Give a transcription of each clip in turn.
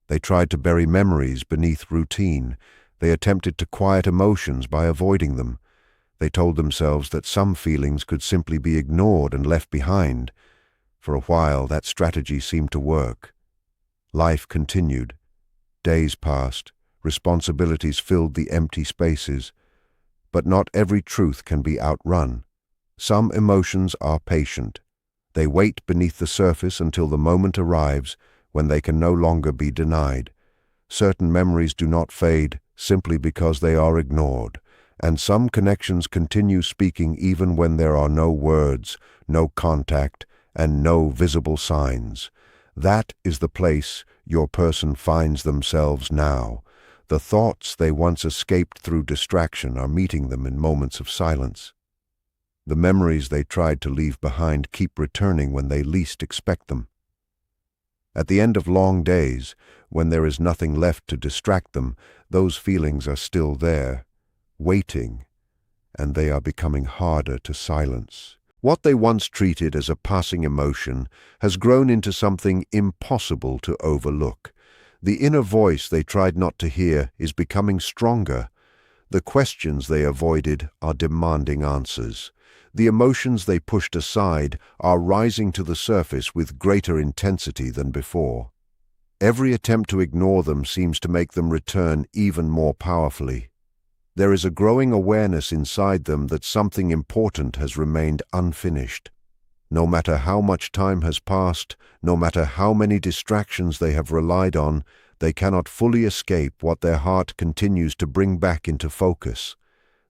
They tried to bury memories beneath routine. They attempted to quiet emotions by avoiding them. They told themselves that some feelings could simply be ignored and left behind. For a while, that strategy seemed to work. Life continued. Days passed. Responsibilities filled the empty spaces. But not every truth can be outrun. Some emotions are patient. They wait beneath the surface until the moment arrives when they can no longer be denied. Certain memories do not fade simply because they are ignored, and some connections continue speaking even when there are no words, no contact, and no visible signs. That is the place your person finds themselves now. The thoughts they once escaped through distraction are meeting them in moments of silence. The memories they tried to leave behind keep returning when they least expect them. At the end of long days, when there is nothing left to distract them, those feelings are still there, waiting, and they are becoming harder to silence. What they once treated as a passing emotion has grown into something impossible to overlook. The inner voice they tried not to hear is becoming stronger. The questions they avoided are demanding answers. The emotions they pushed aside are rising to the surface with greater intensity than before. Every attempt to ignore them seems to make them return even more powerfully. There is a growing awareness inside them that something important has remained unfinished. No matter how much time has passed, no matter how many distractions they have relied on, they cannot fully escape what their heart continues to bring back into focus.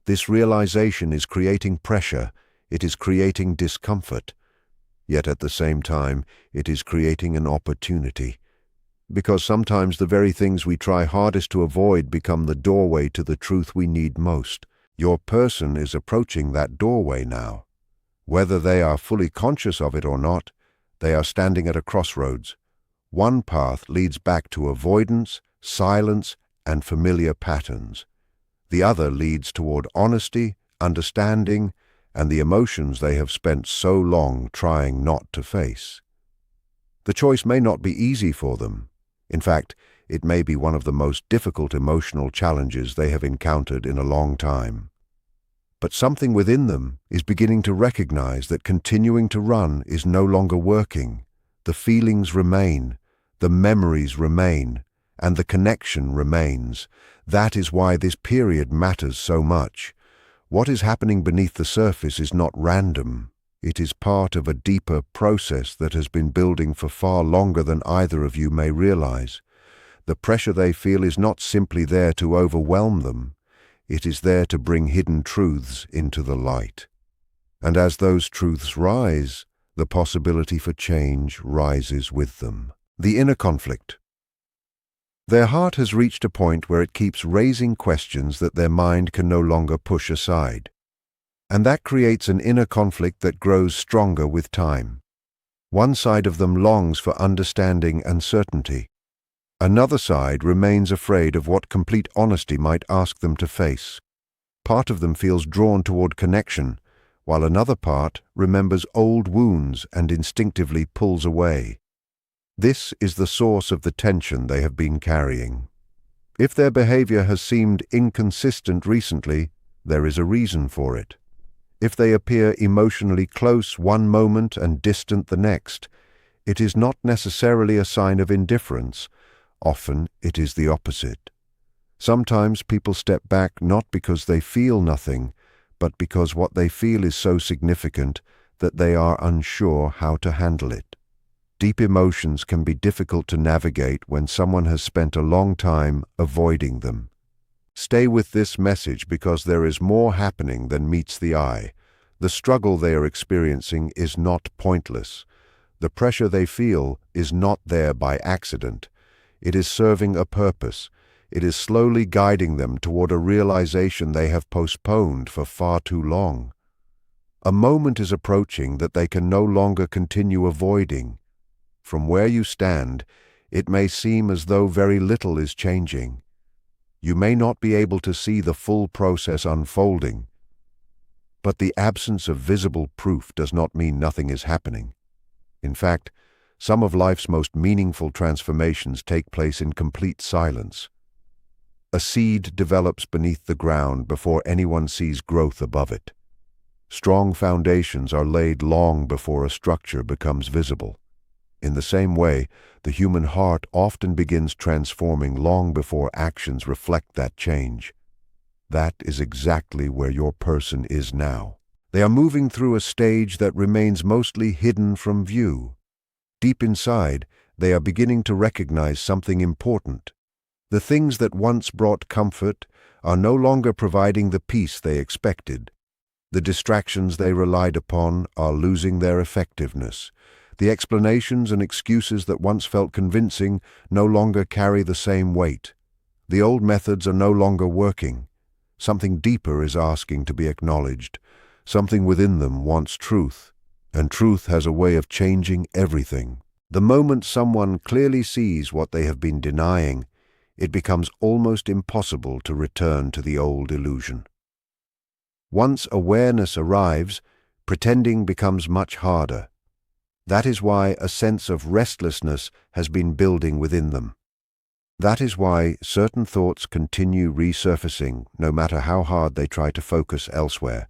This realization is creating pressure. It is creating discomfort. Yet at the same time, it is creating an opportunity. Because sometimes the very things we try hardest to avoid become the doorway to the truth we need most. Your person is approaching that doorway now. Whether they are fully conscious of it or not, they are standing at a crossroads. One path leads back to avoidance, silence, and familiar patterns. The other leads toward honesty, understanding, and the emotions they have spent so long trying not to face. The choice may not be easy for them. In fact, it may be one of the most difficult emotional challenges they have encountered in a long time. But something within them is beginning to recognize that continuing to run is no longer working. The feelings remain, the memories remain, and the connection remains. That is why this period matters so much. What is happening beneath the surface is not random. It is part of a deeper process that has been building for far longer than either of you may realize. The pressure they feel is not simply there to overwhelm them. It is there to bring hidden truths into the light. And as those truths rise, the possibility for change rises with them. The inner conflict. Their heart has reached a point where it keeps raising questions that their mind can no longer push aside. And that creates an inner conflict that grows stronger with time. One side of them longs for understanding and certainty. Another side remains afraid of what complete honesty might ask them to face. Part of them feels drawn toward connection, while another part remembers old wounds and instinctively pulls away. This is the source of the tension they have been carrying. If their behavior has seemed inconsistent recently, there is a reason for it. If they appear emotionally close one moment and distant the next, it is not necessarily a sign of indifference. Often it is the opposite. Sometimes people step back not because they feel nothing, but because what they feel is so significant that they are unsure how to handle it. Deep emotions can be difficult to navigate when someone has spent a long time avoiding them. Stay with this message because there is more happening than meets the eye. The struggle they are experiencing is not pointless. The pressure they feel is not there by accident. It is serving a purpose. It is slowly guiding them toward a realization they have postponed for far too long. A moment is approaching that they can no longer continue avoiding. From where you stand, it may seem as though very little is changing. You may not be able to see the full process unfolding, but the absence of visible proof does not mean nothing is happening. In fact, Some of life's most meaningful transformations take place in complete silence. A seed develops beneath the ground before anyone sees growth above it. Strong foundations are laid long before a structure becomes visible. In the same way, the human heart often begins transforming long before actions reflect that change. That is exactly where your person is now. They are moving through a stage that remains mostly hidden from view. Deep inside, they are beginning to recognize something important. The things that once brought comfort are no longer providing the peace they expected. The distractions they relied upon are losing their effectiveness. The explanations and excuses that once felt convincing no longer carry the same weight. The old methods are no longer working. Something deeper is asking to be acknowledged. Something within them wants truth, and truth has a way of changing everything. The moment someone clearly sees what they have been denying, it becomes almost impossible to return to the old illusion. Once awareness arrives, pretending becomes much harder. That is why a sense of restlessness has been building within them. That is why certain thoughts continue resurfacing, no matter how hard they try to focus elsewhere.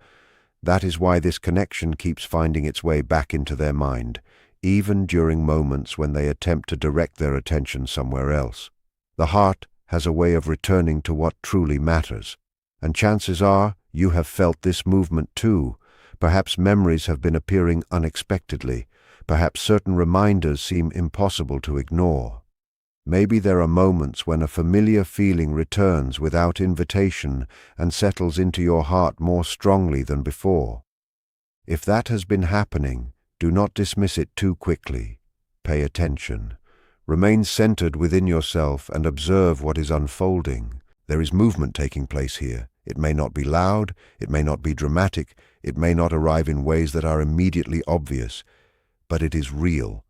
That is why this connection keeps finding its way back into their mind, even during moments when they attempt to direct their attention somewhere else. The heart has a way of returning to what truly matters. And chances are you have felt this movement too. Perhaps memories have been appearing unexpectedly. Perhaps certain reminders seem impossible to ignore. Maybe there are moments when a familiar feeling returns without invitation and settles into your heart more strongly than before. If that has been happening, do not dismiss it too quickly. Pay attention. Remain centered within yourself and observe what is unfolding. There is movement taking place here. It may not be loud, it may not be dramatic, it may not arrive in ways that are immediately obvious, but it is real.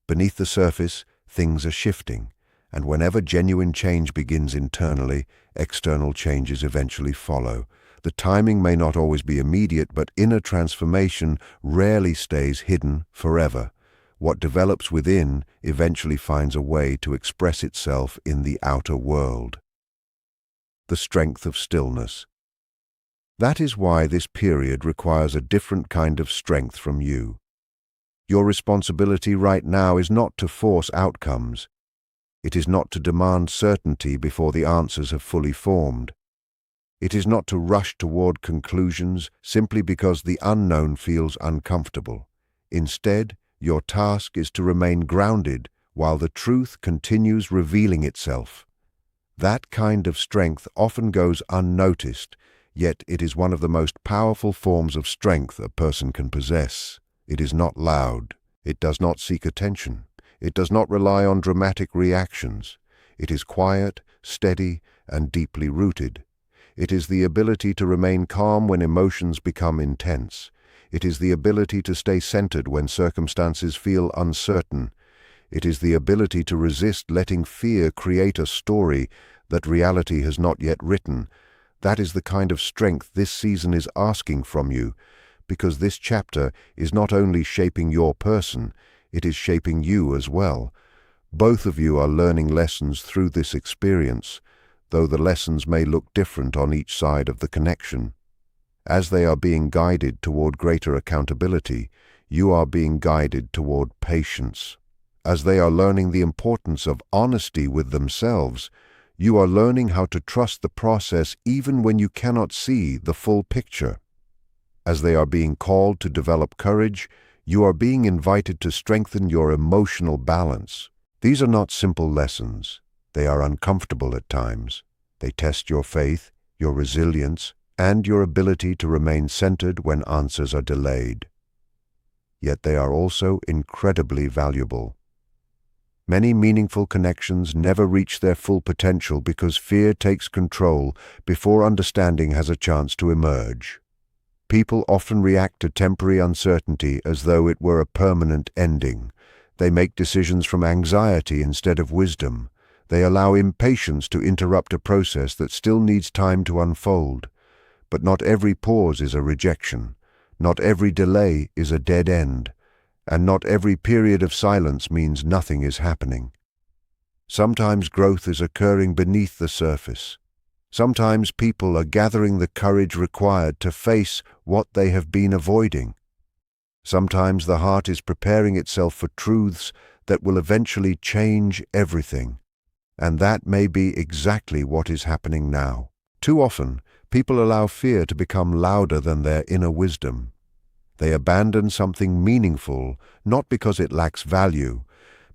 Beneath the surface, things are shifting, and whenever genuine change begins internally, external changes eventually follow. The timing may not always be immediate, but inner transformation rarely stays hidden forever. What develops within eventually finds a way to express itself in the outer world. The strength of stillness. That is why this period requires a different kind of strength from you. Your responsibility right now is not to force outcomes. It is not to demand certainty before the answers have fully formed. It is not to rush toward conclusions simply because the unknown feels uncomfortable. Instead, your task is to remain grounded while the truth continues revealing itself. That kind of strength often goes unnoticed, yet it is one of the most powerful forms of strength a person can possess. It is not loud. It does not seek attention. It does not rely on dramatic reactions. It is quiet, steady, and deeply rooted. It is the ability to remain calm when emotions become intense. It is the ability to stay centered when circumstances feel uncertain. It is the ability to resist letting fear create a story that reality has not yet written. That is the kind of strength this season is asking from you, because this chapter is not only shaping your person, it is shaping you as well. Both of you are learning lessons through this experience, though the lessons may look different on each side of the connection. As they are being guided toward greater accountability, you are being guided toward patience. As they are learning the importance of honesty with themselves, you are learning how to trust the process even when you cannot see the full picture. As they are being called to develop courage, you are being invited to strengthen your emotional balance. These are not simple lessons. They are uncomfortable at times. They test your faith, your resilience, and your ability to remain centered when answers are delayed. Yet they are also incredibly valuable. Many meaningful connections never reach their full potential because fear takes control before understanding has a chance to emerge. People often react to temporary uncertainty as though it were a permanent ending. They make decisions from anxiety instead of wisdom. They allow impatience to interrupt a process that still needs time to unfold. But not every pause is a rejection. Not every delay is a dead end. And not every period of silence means nothing is happening. Sometimes growth is occurring beneath the surface. Sometimes people are gathering the courage required to face what they have been avoiding. Sometimes the heart is preparing itself for truths that will eventually change everything. And that may be exactly what is happening now. Too often, people allow fear to become louder than their inner wisdom. They abandon something meaningful, not because it lacks value,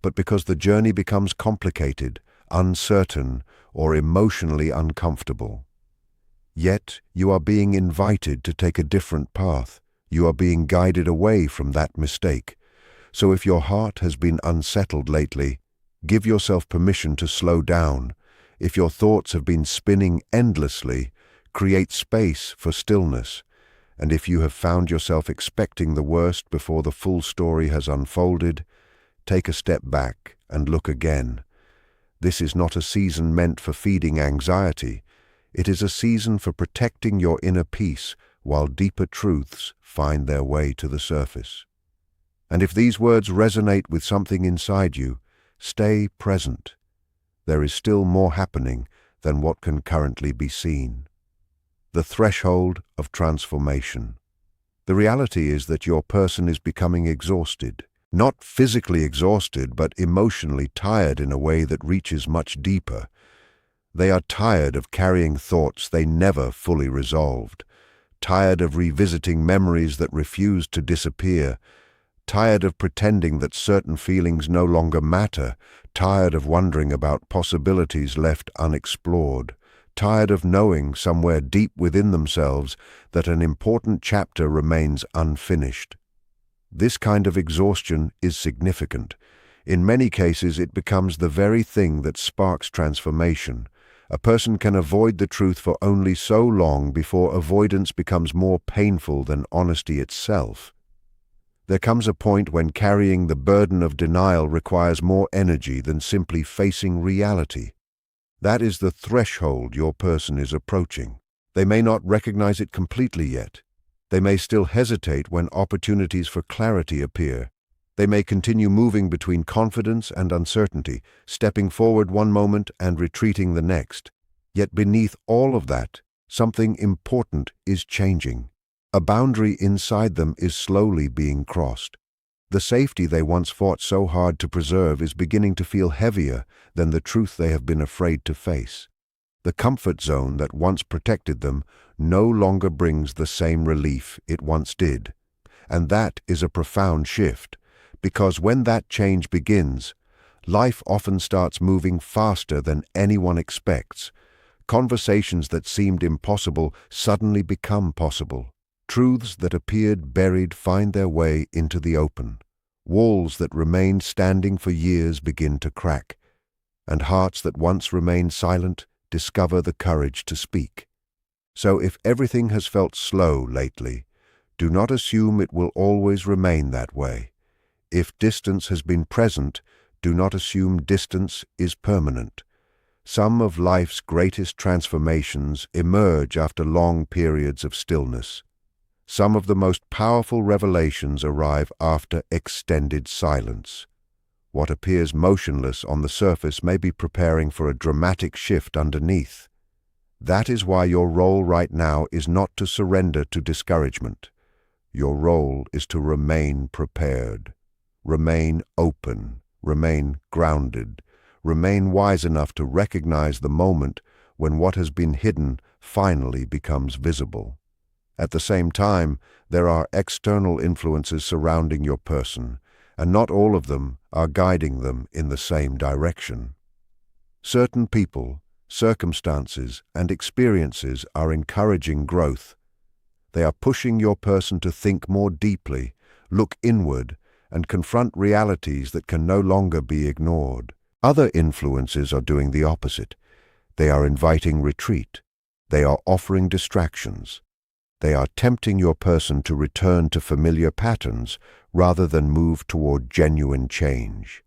but because the journey becomes complicated, uncertain, or emotionally uncomfortable. Yet, you are being invited to take a different path. You are being guided away from that mistake. So if your heart has been unsettled lately, give yourself permission to slow down. If your thoughts have been spinning endlessly, create space for stillness. And if you have found yourself expecting the worst before the full story has unfolded, take a step back and look again. This is not a season meant for feeding anxiety. It is a season for protecting your inner peace while deeper truths find their way to the surface. And if these words resonate with something inside you, stay present. There is still more happening than what can currently be seen. The threshold of transformation. The reality is that your person is becoming exhausted. Not physically exhausted, but emotionally tired in a way that reaches much deeper. They are tired of carrying thoughts they never fully resolved, tired of revisiting memories that refused to disappear, tired of pretending that certain feelings no longer matter, tired of wondering about possibilities left unexplored, tired of knowing somewhere deep within themselves that an important chapter remains unfinished. This kind of exhaustion is significant. In many cases, it becomes the very thing that sparks transformation. A person can avoid the truth for only so long before avoidance becomes more painful than honesty itself. There comes a point when carrying the burden of denial requires more energy than simply facing reality. That is the threshold your person is approaching. They may not recognize it completely yet. They may still hesitate when opportunities for clarity appear. They may continue moving between confidence and uncertainty, stepping forward one moment and retreating the next. Yet beneath all of that, something important is changing. A boundary inside them is slowly being crossed. The safety they once fought so hard to preserve is beginning to feel heavier than the truth they have been afraid to face. The comfort zone that once protected them no longer brings the same relief it once did. And that is a profound shift, because when that change begins, life often starts moving faster than anyone expects. Conversations that seemed impossible suddenly become possible. Truths that appeared buried find their way into the open. Walls that remained standing for years begin to crack. And hearts that once remained silent discover the courage to speak. So if everything has felt slow lately, do not assume it will always remain that way. If distance has been present, do not assume distance is permanent. Some of life's greatest transformations emerge after long periods of stillness. Some of the most powerful revelations arrive after extended silence. What appears motionless on the surface may be preparing for a dramatic shift underneath. That is why your role right now is not to surrender to discouragement. Your role is to remain prepared, remain open, remain grounded, remain wise enough to recognize the moment when what has been hidden finally becomes visible. At the same time, there are external influences surrounding your person, and not all of them are guiding them in the same direction. Certain people, circumstances, and experiences are encouraging growth. They are pushing your person to think more deeply, look inward, and confront realities that can no longer be ignored. Other influences are doing the opposite. They are inviting retreat. They are offering distractions. They are tempting your person to return to familiar patterns rather than move toward genuine change.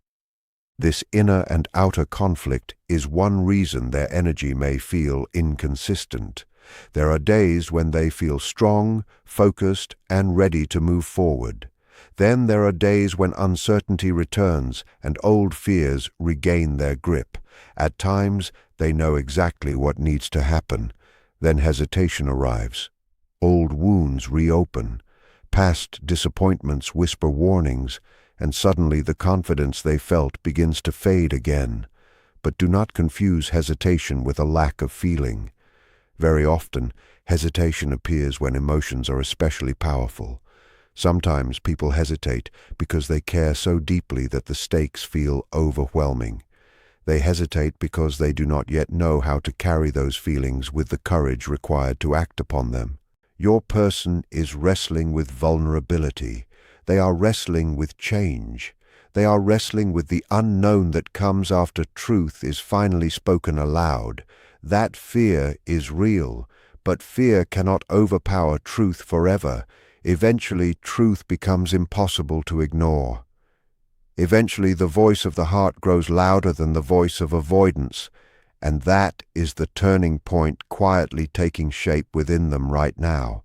This inner and outer conflict is one reason their energy may feel inconsistent. There are days when they feel strong, focused, and ready to move forward. Then there are days when uncertainty returns and old fears regain their grip. At times, they know exactly what needs to happen. Then hesitation arrives. Old wounds reopen. Past disappointments whisper warnings, and suddenly the confidence they felt begins to fade again. But do not confuse hesitation with a lack of feeling. Very often, hesitation appears when emotions are especially powerful. Sometimes people hesitate because they care so deeply that the stakes feel overwhelming. They hesitate because they do not yet know how to carry those feelings with the courage required to act upon them. Your person is wrestling with vulnerability. They are wrestling with change. They are wrestling with the unknown that comes after truth is finally spoken aloud. That fear is real, but fear cannot overpower truth forever. Eventually, truth becomes impossible to ignore. Eventually, the voice of the heart grows louder than the voice of avoidance, and that is the turning point quietly taking shape within them right now.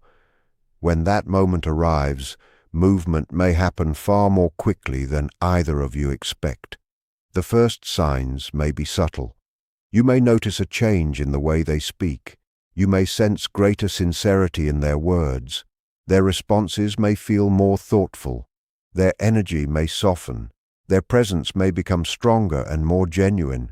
When that moment arrives, movement may happen far more quickly than either of you expect. The first signs may be subtle. You may notice a change in the way they speak. You may sense greater sincerity in their words. Their responses may feel more thoughtful. Their energy may soften. Their presence may become stronger and more genuine.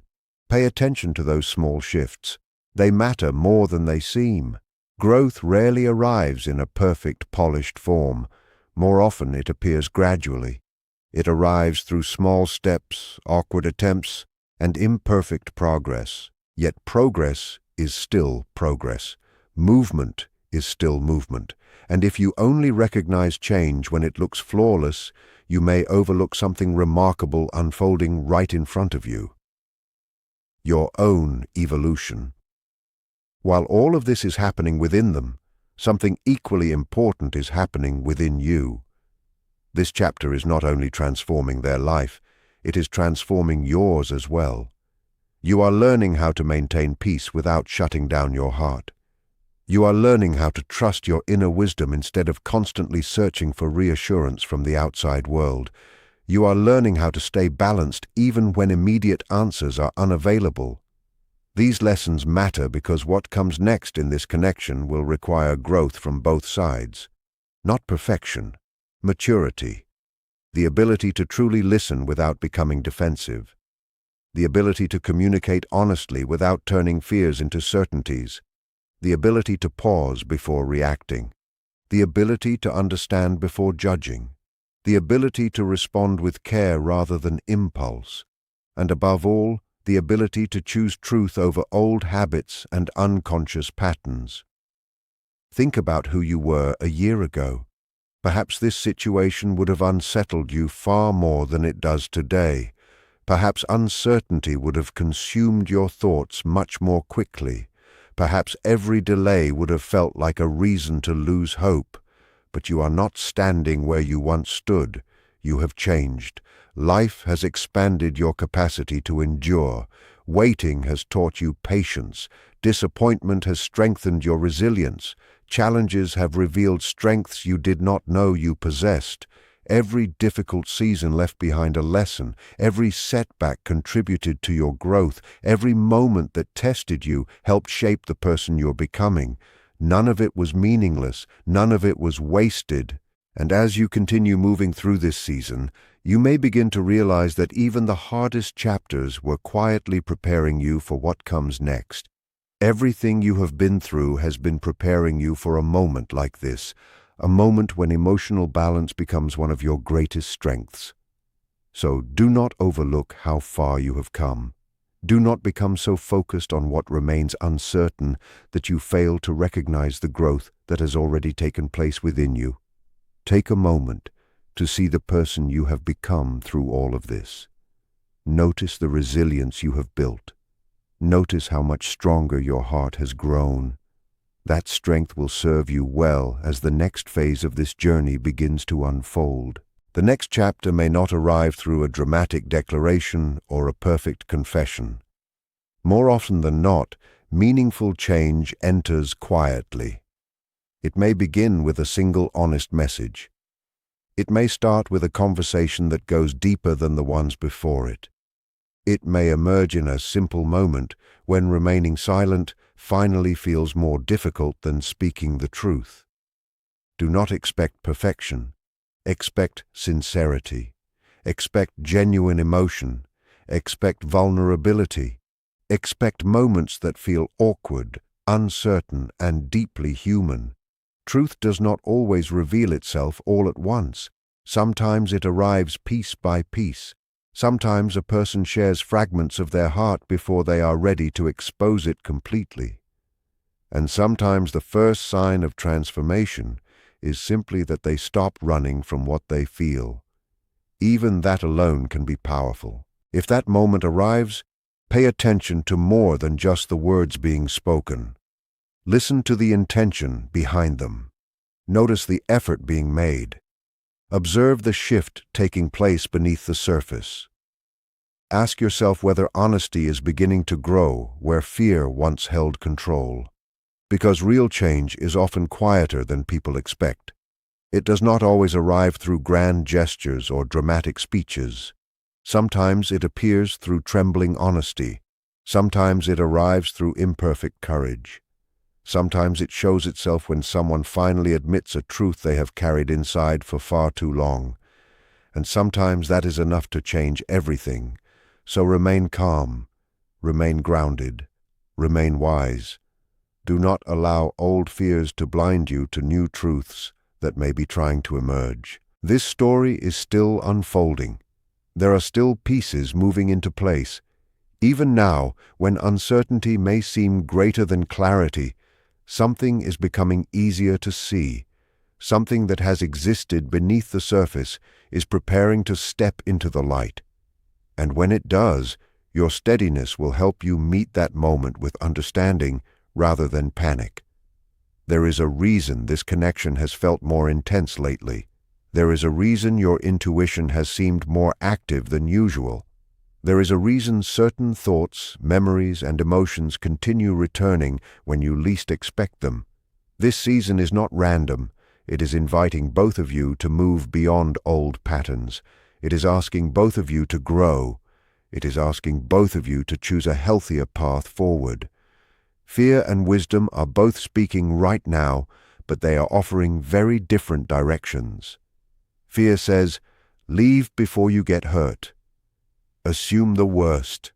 Pay attention to those small shifts. They matter more than they seem. Growth rarely arrives in a perfect, polished form. More often it appears gradually. It arrives through small steps, awkward attempts, and imperfect progress. Yet progress is still progress. Movement is still movement. And if you only recognize change when it looks flawless, you may overlook something remarkable unfolding right in front of you. Your own evolution. While all of this is happening within them, something equally important is happening within you. This chapter is not only transforming their life, it is transforming yours as well. You are learning how to maintain peace without shutting down your heart. You are learning how to trust your inner wisdom instead of constantly searching for reassurance from the outside world. You are learning how to stay balanced even when immediate answers are unavailable. These lessons matter because what comes next in this connection will require growth from both sides. Not perfection, maturity. The ability to truly listen without becoming defensive. The ability to communicate honestly without turning fears into certainties. The ability to pause before reacting. The ability to understand before judging. The ability to respond with care rather than impulse. And above all, the ability to choose truth over old habits and unconscious patterns. Think about who you were a year ago. Perhaps this situation would have unsettled you far more than it does today. Perhaps uncertainty would have consumed your thoughts much more quickly. Perhaps every delay would have felt like a reason to lose hope. But you are not standing where you once stood. You have changed. Life has expanded your capacity to endure. Waiting has taught you patience. Disappointment has strengthened your resilience. Challenges have revealed strengths you did not know you possessed. Every difficult season left behind a lesson. Every setback contributed to your growth. Every moment that tested you helped shape the person you're becoming. None of it was meaningless. None of it was wasted. And as you continue moving through this season, you may begin to realize that even the hardest chapters were quietly preparing you for what comes next. Everything you have been through has been preparing you for a moment like this, a moment when emotional balance becomes one of your greatest strengths. So do not overlook how far you have come. Do not become so focused on what remains uncertain that you fail to recognize the growth that has already taken place within you. Take a moment to see the person you have become through all of this. Notice the resilience you have built. Notice how much stronger your heart has grown. That strength will serve you well as the next phase of this journey begins to unfold. The next chapter may not arrive through a dramatic declaration or a perfect confession. More often than not, meaningful change enters quietly. It may begin with a single honest message. It may start with a conversation that goes deeper than the ones before it. It may emerge in a simple moment when remaining silent finally feels more difficult than speaking the truth. Do not expect perfection. Expect sincerity. Expect genuine emotion. Expect vulnerability. Expect moments that feel awkward, uncertain, and deeply human. Truth does not always reveal itself all at once. Sometimes it arrives piece by piece. Sometimes a person shares fragments of their heart before they are ready to expose it completely. And sometimes the first sign of transformation is simply that they stop running from what they feel. Even that alone can be powerful. If that moment arrives, pay attention to more than just the words being spoken. Listen to the intention behind them. Notice the effort being made. Observe the shift taking place beneath the surface. Ask yourself whether honesty is beginning to grow where fear once held control. Because real change is often quieter than people expect. It does not always arrive through grand gestures or dramatic speeches. Sometimes it appears through trembling honesty. Sometimes it arrives through imperfect courage. Sometimes it shows itself when someone finally admits a truth they have carried inside for far too long. And sometimes that is enough to change everything. So remain calm, remain grounded, remain wise. Do not allow old fears to blind you to new truths that may be trying to emerge. This story is still unfolding. There are still pieces moving into place. Even now, when uncertainty may seem greater than clarity, something is becoming easier to see. Something that has existed beneath the surface is preparing to step into the light. And when it does, your steadiness will help you meet that moment with understanding rather than panic. There is a reason this connection has felt more intense lately. There is a reason your intuition has seemed more active than usual. There is a reason certain thoughts, memories, and emotions continue returning when you least expect them. This season is not random. It is inviting both of you to move beyond old patterns. It is asking both of you to grow. It is asking both of you to choose a healthier path forward. Fear and wisdom are both speaking right now, but they are offering very different directions. Fear says, leave before you get hurt. Assume the worst.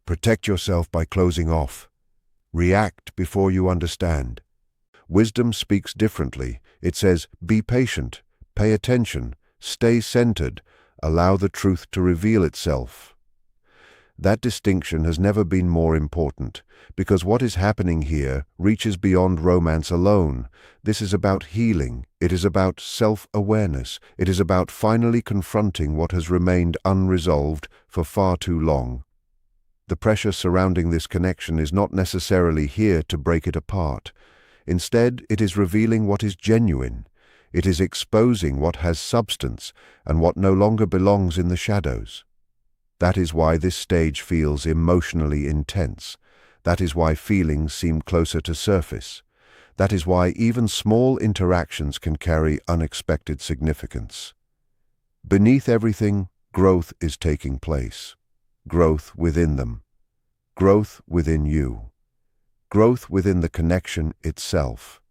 Protect yourself by closing off. React before you understand. Wisdom speaks differently. It says, be patient, pay attention, stay centered, allow the truth to reveal itself. That distinction has never been more important, because what is happening here reaches beyond romance alone. This is about healing. It is about self-awareness. It is about finally confronting what has remained unresolved for far too long. The pressure surrounding this connection is not necessarily here to break it apart. Instead, it is revealing what is genuine. It is exposing what has substance and what no longer belongs in the shadows. That is why this stage feels emotionally intense. That is why feelings seem closer to surface. That is why even small interactions can carry unexpected significance. Beneath everything, growth is taking place. Growth within them. Growth within you. Growth within the connection itself.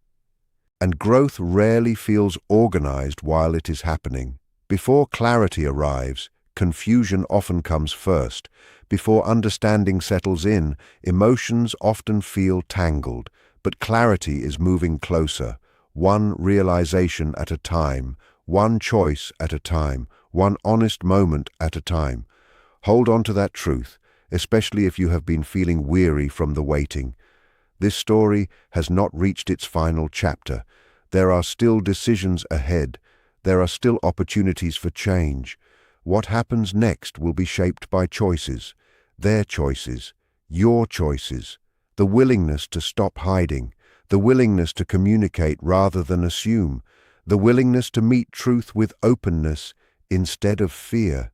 And growth rarely feels organized while it is happening. Before clarity arrives, confusion often comes first. Before understanding settles in, emotions often feel tangled, but clarity is moving closer, one realization at a time, one choice at a time, one honest moment at a time. Hold on to that truth, especially if you have been feeling weary from the waiting. This story has not reached its final chapter. There are still decisions ahead. There are still opportunities for change. What happens next will be shaped by choices, their choices, your choices, the willingness to stop hiding, the willingness to communicate rather than assume, the willingness to meet truth with openness instead of fear.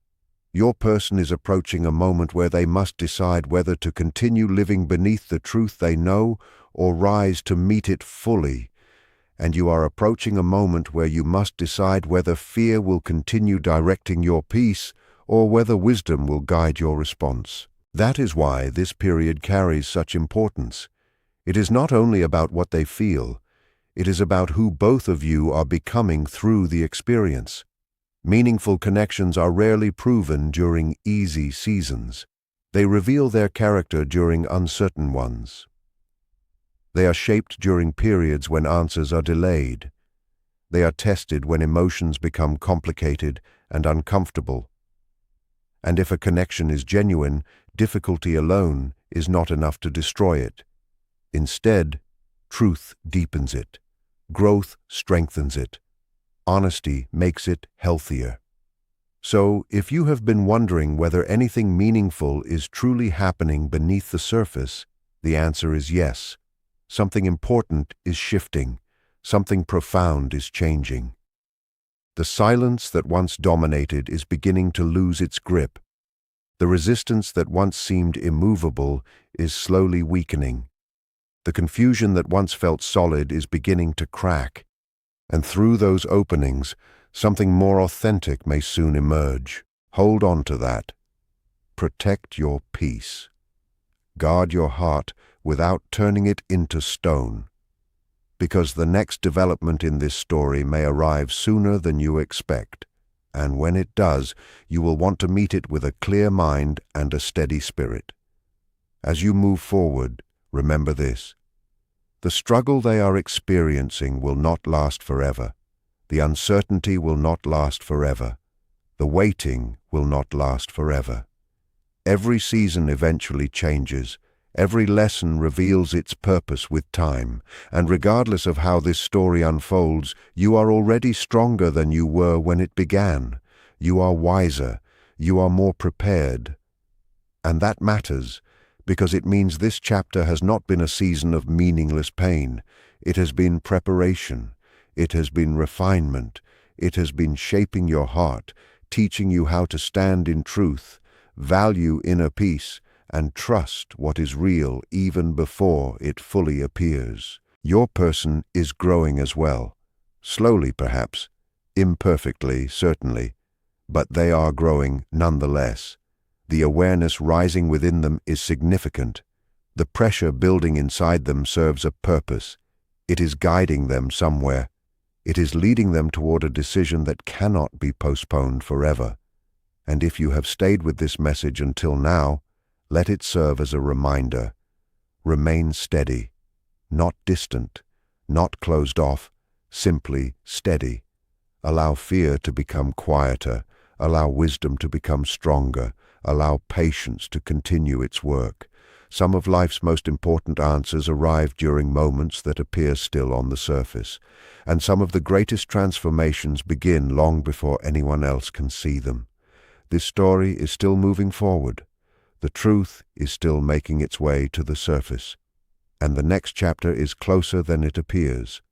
Your person is approaching a moment where they must decide whether to continue living beneath the truth they know or rise to meet it fully. and you are approaching a moment where you must decide whether fear will continue directing your peace or whether wisdom will guide your response. That is why this period carries such importance. It is not only about what they feel, it is about who both of you are becoming through the experience. Meaningful connections are rarely proven during easy seasons. They reveal their character during uncertain ones. They are shaped during periods when answers are delayed. They are tested when emotions become complicated and uncomfortable. And if a connection is genuine, difficulty alone is not enough to destroy it. Instead, truth deepens it. Growth strengthens it. Honesty makes it healthier. So, if you have been wondering whether anything meaningful is truly happening beneath the surface, the answer is yes. Something important is shifting. Something profound is changing. The silence that once dominated is beginning to lose its grip. The resistance that once seemed immovable is slowly weakening. The confusion that once felt solid is beginning to crack. And through those openings, something more authentic may soon emerge. Hold on to that. Protect your peace. Guard your heart without turning it into stone. Because the next development in this story may arrive sooner than you expect. And when it does, you will want to meet it with a clear mind and a steady spirit. As you move forward, remember this. The struggle they are experiencing will not last forever. The uncertainty will not last forever. The waiting will not last forever. Every season eventually changes. Every lesson reveals its purpose with time. And regardless of how this story unfolds, you are already stronger than you were when it began. You are wiser. You are more prepared. And that matters, because it means this chapter has not been a season of meaningless pain. It has been preparation. It has been refinement. It has been shaping your heart, teaching you how to stand in truth, value inner peace, and trust what is real even before it fully appears. Your person is growing as well. Slowly, perhaps. Imperfectly, certainly. But they are growing nonetheless. The awareness rising within them is significant. The pressure building inside them serves a purpose. It is guiding them somewhere. It is leading them toward a decision that cannot be postponed forever. And if you have stayed with this message until now, let it serve as a reminder. Remain steady, not distant, not closed off, simply steady. Allow fear to become quieter. Allow wisdom to become stronger. Allow patience to continue its work. Some of life's most important answers arrive during moments that appear still on the surface, and some of the greatest transformations begin long before anyone else can see them. This story is still moving forward. The truth is still making its way to the surface, and the next chapter is closer than it appears.